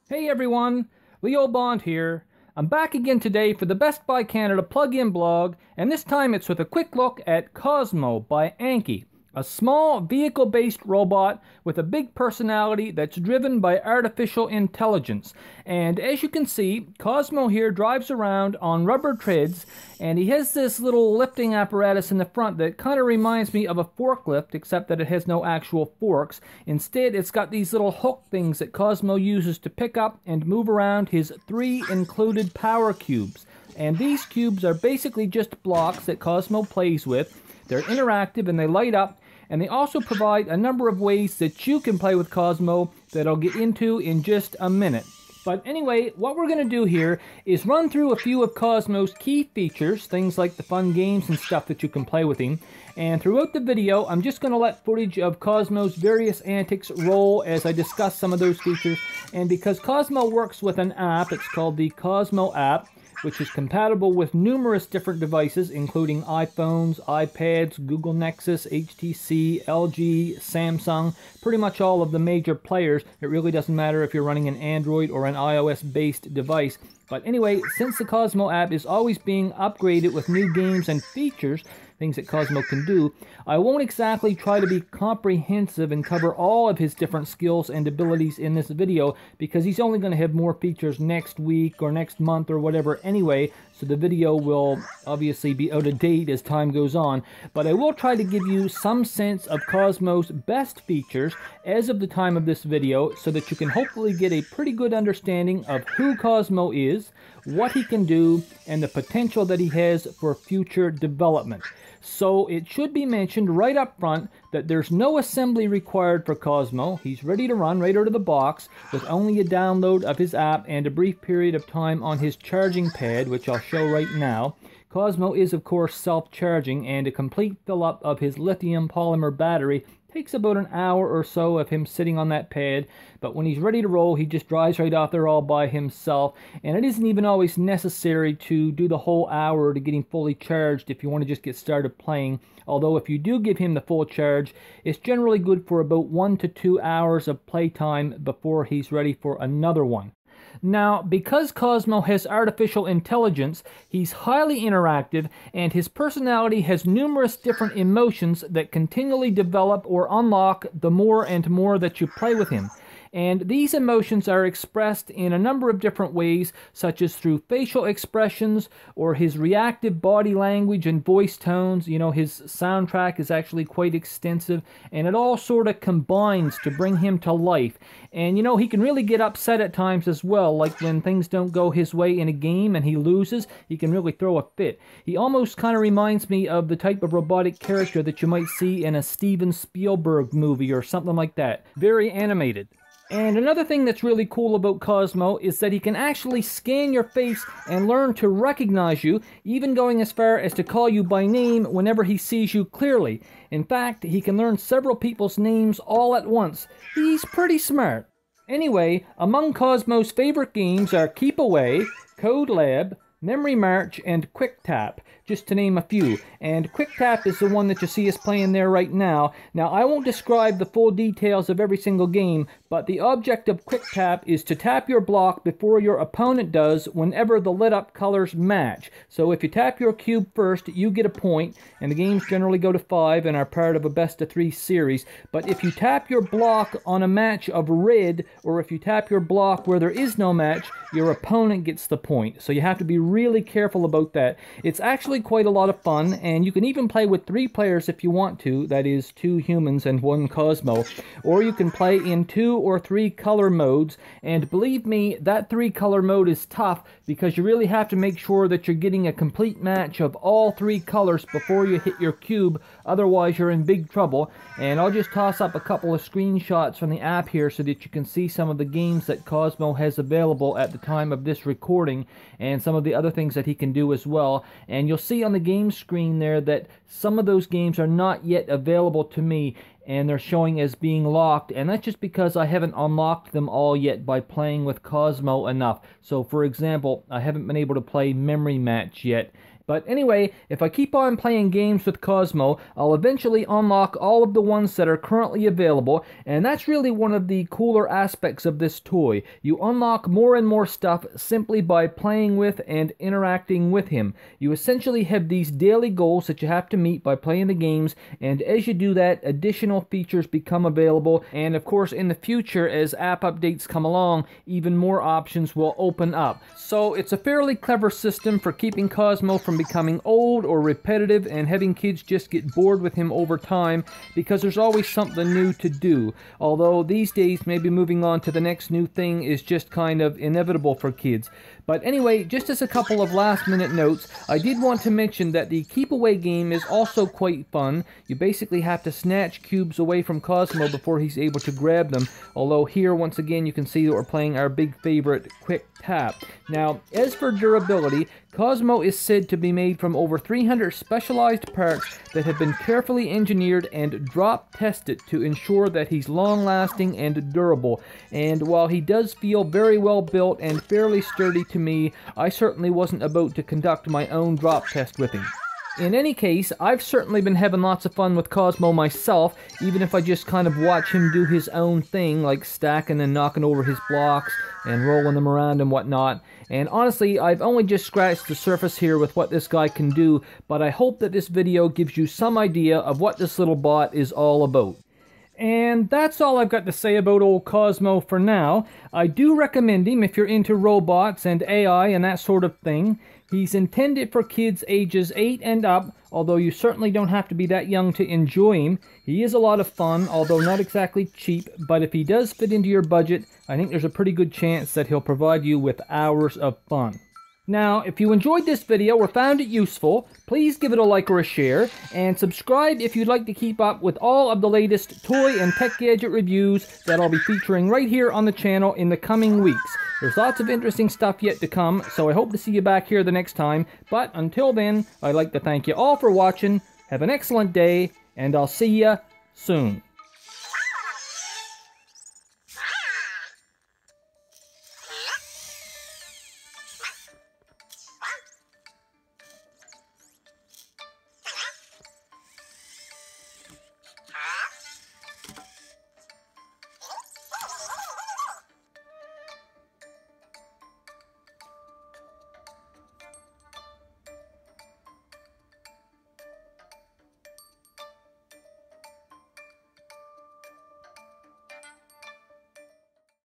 Hey everyone, Leo Bond here. I'm back again today for the Best Buy Canada plug-in blog, and this time it's with a quick look at Cozmo by Anki, a small vehicle-based robot with a big personality that's driven by artificial intelligence. And as you can see, Cozmo here drives around on rubber treads, and he has this little lifting apparatus in the front that kind of reminds me of a forklift, except that it has no actual forks. Instead, it's got these little hook things that Cozmo uses to pick up and move around his 3 included power cubes. And these cubes are basically just blocks that Cozmo plays with. They're interactive and they light up, and they also provide a number of ways that you can play with Cozmo that I'll get into in just a minute. But anyway, what we're going to do here is run through a few of Cozmo's key features, things like the fun games and stuff that you can play with him. And throughout the video, I'm just going to let footage of Cozmo's various antics roll as I discuss some of those features. And because Cozmo works with an app, it's called the Cozmo app, which is compatible with numerous different devices, including iPhones, iPads, Google Nexus, HTC, LG, Samsung, pretty much all of the major players. It really doesn't matter if you're running an Android or an iOS-based device. But anyway, since the Cozmo app is always being upgraded with new games and features, things that Cozmo can do, I won't exactly try to be comprehensive and cover all of his different skills and abilities in this video, because he's only going to have more features next week or next month or whatever anyway, so the video will obviously be out of date as time goes on. But I will try to give you some sense of Cozmo's best features as of the time of this video, so that you can hopefully get a pretty good understanding of who Cozmo is, what he can do, and the potential that he has for future development. So it should be mentioned right up front that there's no assembly required for Cozmo. He's ready to run right out of the box with only a download of his app and a brief period of time on his charging pad, which I'll show right now. Cozmo is of course self-charging, and a complete fill-up of his lithium polymer battery takes about an hour or so of him sitting on that pad, but when he's ready to roll, he just drives right out there all by himself, and it isn't even always necessary to do the whole hour to get him fully charged if you want to just get started playing. Although if you do give him the full charge, it's generally good for about 1 to 2 hours of playtime before he's ready for another one. Now, because Cozmo has artificial intelligence, he's highly interactive, and his personality has numerous different emotions that continually develop or unlock the more and more that you play with him. And these emotions are expressed in a number of different ways, such as through facial expressions or his reactive body language and voice tones. You know, his soundtrack is actually quite extensive, and it all sort of combines to bring him to life. And you know, he can really get upset at times as well, like when things don't go his way in a game and he loses, he can really throw a fit. He almost kind of reminds me of the type of robotic character that you might see in a Steven Spielberg movie or something like that. Very animated. And another thing that's really cool about Cozmo is that he can actually scan your face and learn to recognize you, even going as far as to call you by name whenever he sees you clearly. In fact, he can learn several people's names all at once. He's pretty smart. Anyway, among Cozmo's favorite games are Keep Away, Code Lab, Memory March, and Quick Tap, just to name a few. And Quick Tap is the one that you see us playing there right now. Now, I won't describe the full details of every single game, but the object of Quick Tap is to tap your block before your opponent does whenever the lit up colors match. So if you tap your cube first, you get a point, and the games generally go to 5 and are part of a best of 3 series. But if you tap your block on a match of red, or if you tap your block where there is no match, your opponent gets the point. So you have to be really careful about that. It's actually quite a lot of fun, and you can even play with 3 players if you want to, that is 2 humans and 1 Cozmo, or you can play in 2 or 3 color modes, and believe me, that 3 color mode is tough because you really have to make sure that you're getting a complete match of all 3 colors before you hit your cube, otherwise you're in big trouble. And I'll just toss up a couple of screenshots from the app here so that you can see some of the games that Cozmo has available at the time of this recording, and some of the other things that he can do as well. And you'll see on the game screen there that some of those games are not yet available to me, and they're showing as being locked, and that's just because I haven't unlocked them all yet by playing with Cozmo enough. So for example, I haven't been able to play Memory Match yet, But anyway, if I keep on playing games with Cozmo, I'll eventually unlock all of the ones that are currently available, and that's really one of the cooler aspects of this toy. You unlock more and more stuff simply by playing with and interacting with him. You essentially have these daily goals that you have to meet by playing the games, and as you do that, additional features become available, and of course in the future, as app updates come along, even more options will open up. So it's a fairly clever system for keeping Cozmo from becoming old or repetitive and having kids just get bored with him over time, because there's always something new to do. Although these days maybe moving on to the next new thing is just kind of inevitable for kids. But anyway, just as a couple of last minute notes, I did want to mention that the keep away game is also quite fun. You basically have to snatch cubes away from Cozmo before he's able to grab them. Although here once again you can see that we're playing our big favorite quick tap. Now as for durability, Cozmo is said to be made from over 300 specialized parts that have been carefully engineered and drop tested to ensure that he's long-lasting and durable. And while he does feel very well built and fairly sturdy to me, I certainly wasn't about to conduct my own drop test with him. In any case, I've certainly been having lots of fun with Cozmo myself, even if I just kind of watch him do his own thing, like stacking and knocking over his blocks and rolling them around and whatnot. And honestly, I've only just scratched the surface here with what this guy can do, but I hope that this video gives you some idea of what this little bot is all about. And that's all I've got to say about old Cozmo for now. I do recommend him if you're into robots and AI and that sort of thing. He's intended for kids ages 8 and up, although you certainly don't have to be that young to enjoy him. He is a lot of fun, although not exactly cheap, but if he does fit into your budget, I think there's a pretty good chance that he'll provide you with hours of fun. Now, if you enjoyed this video or found it useful, please give it a like or a share, and subscribe if you'd like to keep up with all of the latest toy and tech gadget reviews that I'll be featuring right here on the channel in the coming weeks. There's lots of interesting stuff yet to come, so I hope to see you back here the next time, but until then, I'd like to thank you all for watching, have an excellent day, and I'll see you soon.